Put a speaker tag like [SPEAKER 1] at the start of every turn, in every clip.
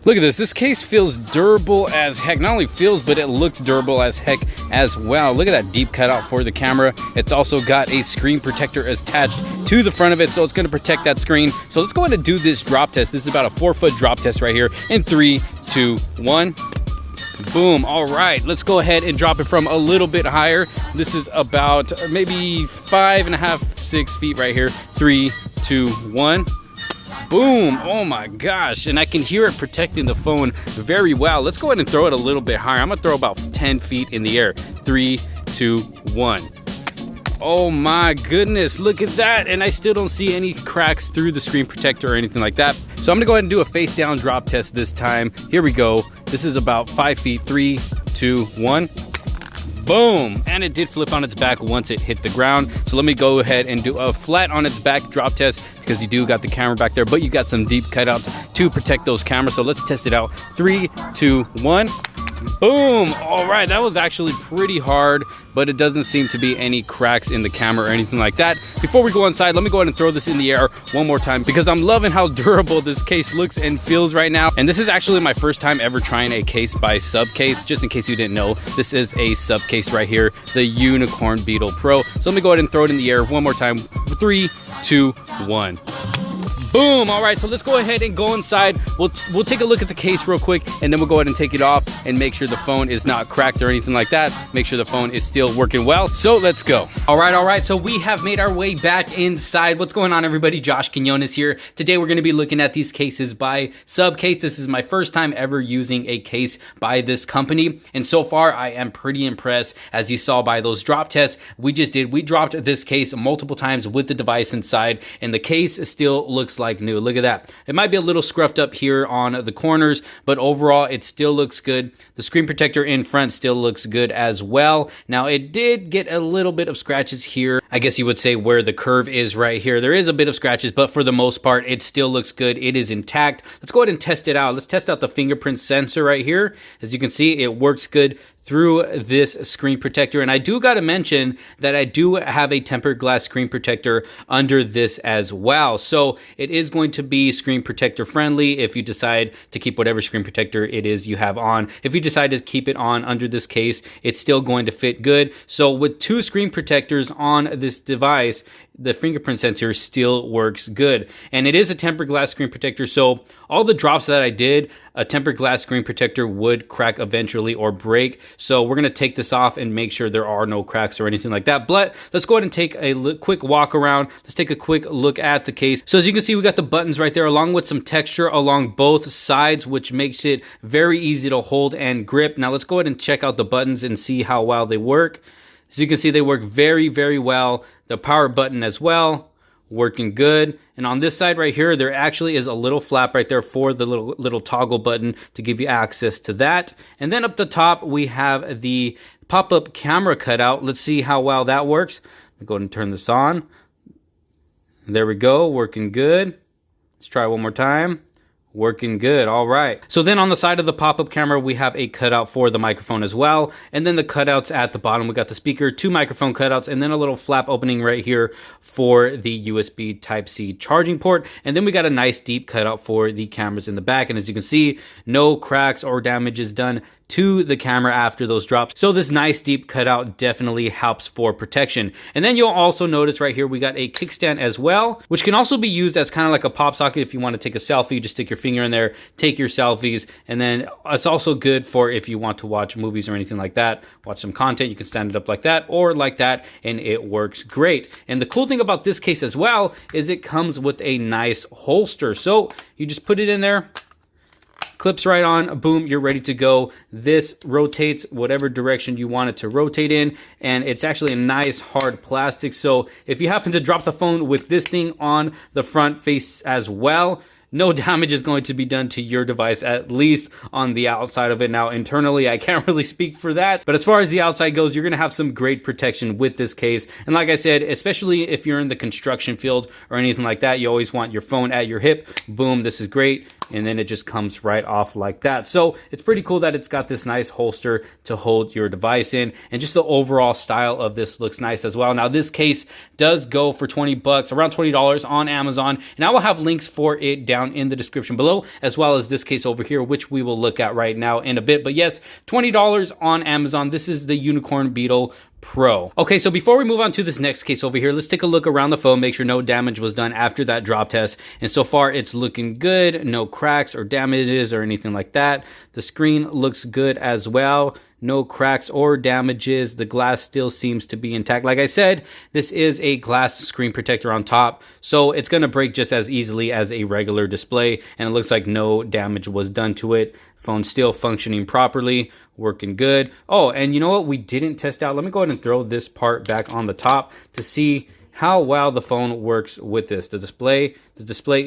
[SPEAKER 1] Look at this. This case feels durable as heck. Not only feels, but it looks durable as heck as well. Look at that deep cutout for the camera. It's also got a screen protector attached to the front of it, so it's going to protect that screen. So let's go ahead and do this drop test. This is about a 4-foot drop test right here in 3, 2, 1. Boom. All right, let's go ahead and drop it from a little bit higher. This is about maybe 5.5, 6 feet right here. 3, 2, 1. Boom. Oh my gosh. And I can hear it protecting the phone very well. Let's go ahead and throw it a little bit higher. I'm gonna throw about 10 feet in the air. 3, 2, 1. Oh my goodness, look at that. And I still don't see any cracks through the screen protector or anything like that. So I'm gonna go ahead and do a face down drop test this time. Here we go. This is about 5 feet. 3, 2, 1. Boom. And it did flip on its back once it hit the ground. So let me go ahead and do a flat on its back drop test, because you do got the camera back there, but you got some deep cutouts to protect those cameras. So let's test it out. 3, 2, 1. Boom. All right, that was actually pretty hard, but it doesn't seem to be any cracks in the camera or anything like that. Before we go inside, let me go ahead and throw this in the air one more time, because I'm loving how durable this case looks and feels right now. And this is actually my first time ever trying a case by Subcase. Just in case you didn't know, this is a Subcase right here, the Unicorn Beetle Pro. So let me go ahead and throw it in the air one more time. 3, 2, 1. Boom. All right, so let's go ahead and go inside. We'll take a look at the case real quick, and then we'll go ahead and take it off and make sure the phone is not cracked or anything like that. Make sure the phone is still working well. So let's go. All right, so we have made our way back inside. What's going on, everybody? Josh Quinones here. Today we're going to be looking at these cases by Subcase. This is my first time ever using a case by this company, and so far I am pretty impressed. As you saw by those drop tests we just did, we dropped this case multiple times with the device inside, and the case still looks like new. Look at that. It might be a little scruffed up here on the corners, but overall it still looks good. The screen protector in front still looks good as well. Now it did get a little bit of scratches here. I guess you would say where the curve is right here. There is a bit of scratches, but for the most part it still looks good. It is intact. Let's go ahead and test it out. Let's test out the fingerprint sensor right here. As you can see, it works good through this screen protector. And I do got to mention that I do have a tempered glass screen protector under this as well. So it is going to be screen protector friendly if you decide to keep whatever screen protector it is you have on. If you decide to keep it on under this case, it's still going to fit good. So with 2 screen protectors on this device, the fingerprint sensor still works good. And it is a tempered glass screen protector, so all the drops that I did, a tempered glass screen protector would crack eventually or break. So we're gonna take this off and make sure there are no cracks or anything like that. But let's go ahead and take a quick walk around. Let's take a quick look at the case. So as you can see, we got the buttons right there along with some texture along both sides, which makes it very easy to hold and grip. Now let's go ahead and check out the buttons and see how well they work. As you can see, they work very, very well. The power button as well, working good. And on this side right here, there actually is a little flap right there for the little toggle button to give you access to that. And then up the top, we have the pop-up camera cutout. Let's see how well that works. Let me go ahead and turn this on. There we go, working good. Let's try one more time. Working good. All right. So then on the side of the pop-up camera, we have a cutout for the microphone as well. And then the cutouts at the bottom, we got the speaker, 2 microphone cutouts, and then a little flap opening right here for the USB Type-C charging port. And then we got a nice deep cutout for the cameras in the back. And as you can see, no cracks or damages done to the camera after those drops. So this nice deep cutout definitely helps for protection. And then you'll also notice right here, we got a kickstand as well, which can also be used as kind of like a pop socket if you want to take a selfie. Just stick your finger in there, take your selfies. And then it's also good for if you want to watch movies or anything like that, watch some content, you can stand it up like that or like that, and it works great. And the cool thing about this case as well is it comes with a nice holster. So you just put it in there, clips right on, boom, you're ready to go. This rotates whatever direction you want it to rotate in, and it's actually a nice hard plastic. So if you happen to drop the phone with this thing on the front face as well, no damage is going to be done to your device, at least on the outside of it. Now, internally, I can't really speak for that, but as far as the outside goes, you're gonna have some great protection with this case. And like I said, especially if you're in the construction field or anything like that, you always want your phone at your hip. Boom, this is great. and then it just comes right off like that. So it's pretty cool that it's got this nice holster to hold your device in, and just the overall style of this looks nice as well. Now this case does go for 20 bucks, around $20 on Amazon, and I will have links for it down in the description below, as well as this case over here, which we will look at right now in a bit. But yes, $20 on Amazon. This is the Unicorn Beetle Pro. Okay, so before we move on to this next case over here, let's take a look around the phone, make sure no damage was done after that drop test. And so far it's looking good, no cracks or damages or anything like that. The screen looks good as well. No cracks or damages. The glass still seems to be intact. Like I said, this is a glass screen protector on top, so it's going to break just as easily as a regular display, and it looks like no damage was done to it. Phone still functioning properly, working good. Oh, and you know what we didn't test out? Let me go ahead and throw this part back on the top to see how well the phone works with this. The display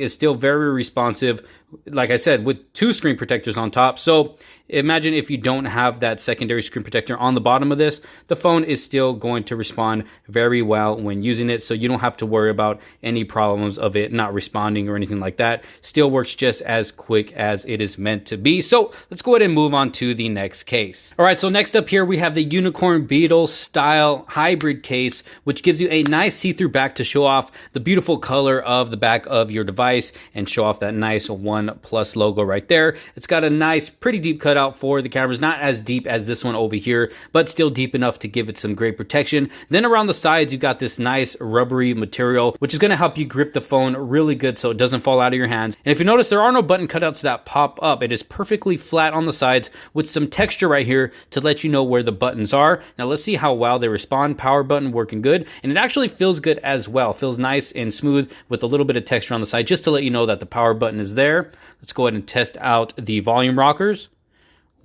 [SPEAKER 1] is still very responsive, like I said, with 2 screen protectors on top. So imagine if you don't have that secondary screen protector on the bottom of this, the phone is still going to respond very well when using it, so you don't have to worry about any problems of it not responding or anything like that. Still works just as quick as it is meant to be. So let's go ahead and move on to the next case. All right, so next up here we have the Unicorn Beetle style hybrid case, which gives you a nice see-through back to show off the beautiful color of the back of your device and show off that nice OnePlus logo right there. It's got a nice, pretty deep cut out for the cameras, not as deep as this one over here, but still deep enough to give it some great protection. Then around the sides, you got this nice rubbery material, which is going to help you grip the phone really good so it doesn't fall out of your hands. And if you notice, there are no button cutouts that pop up. It is perfectly flat on the sides with some texture right here to let you know where the buttons are. Now let's see how well they respond. Power button working good, and it actually feels good as well. Feels nice and smooth with a little bit of texture on the side just to let you know that the power button is there. Let's go ahead and test out the volume rockers.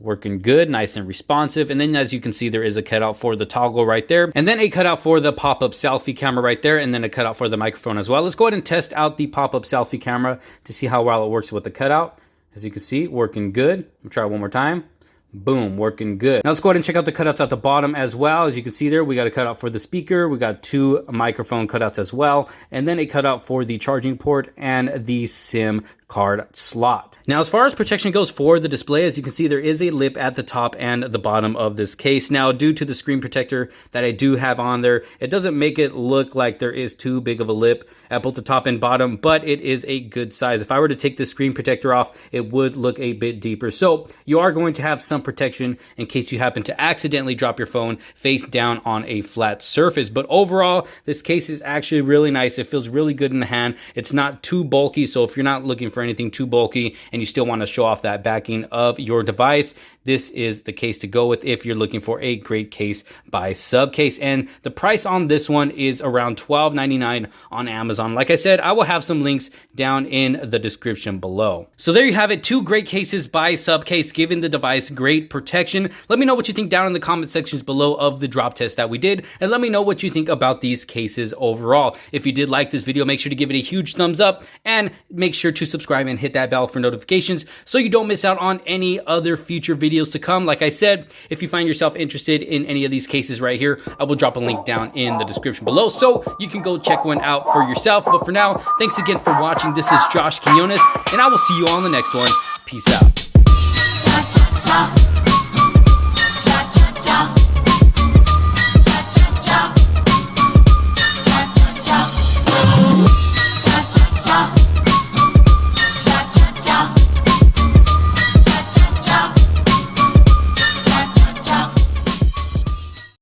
[SPEAKER 1] Working good, nice and responsive. And then as you can see, there is a cutout for the toggle right there, and then a cutout for the pop-up selfie camera right there, and then a cutout for the microphone as well. Let's go ahead and test out the pop-up selfie camera to see how well it works with the cutout. As you can see, working good. I'll try it one more time. Boom, working good. Now let's go ahead and check out the cutouts at the bottom as well. As you can see there, we got a cutout for the speaker, we got 2 microphone cutouts as well, and then a cutout for the charging port and the SIM card slot. Now, as far as protection goes for the display, as you can see, there is a lip at the top and the bottom of this case. Now, due to the screen protector that I do have on there, it doesn't make it look like there is too big of a lip at both the top and bottom, but it is a good size. If I were to take the screen protector off, it would look a bit deeper. So you are going to have some protection in case you happen to accidentally drop your phone face down on a flat surface. But overall, this case is actually really nice. It feels really good in the hand. It's not too bulky, so if you're not looking for anything too bulky and you still want to show off that backing of your device, this is the case to go with if you're looking for a great case by Subcase. And the price on this one is around $12.99 on Amazon. Like I said, I will have some links down in the description below. So there you have it, 2 great cases by Subcase, giving the device great protection. Let me know what you think down in the comment sections below of the drop test that we did, and let me know what you think about these cases overall. If you did like this video, make sure to give it a huge thumbs up, and make sure to subscribe and hit that bell for notifications so you don't miss out on any other future videos to come. Like I said, if you find yourself interested in any of these cases right here, I will drop a link down in the description below so you can go check one out for yourself. But for now, thanks again for watching. This is Josh Quinones, and I will see you on the next one. Peace out.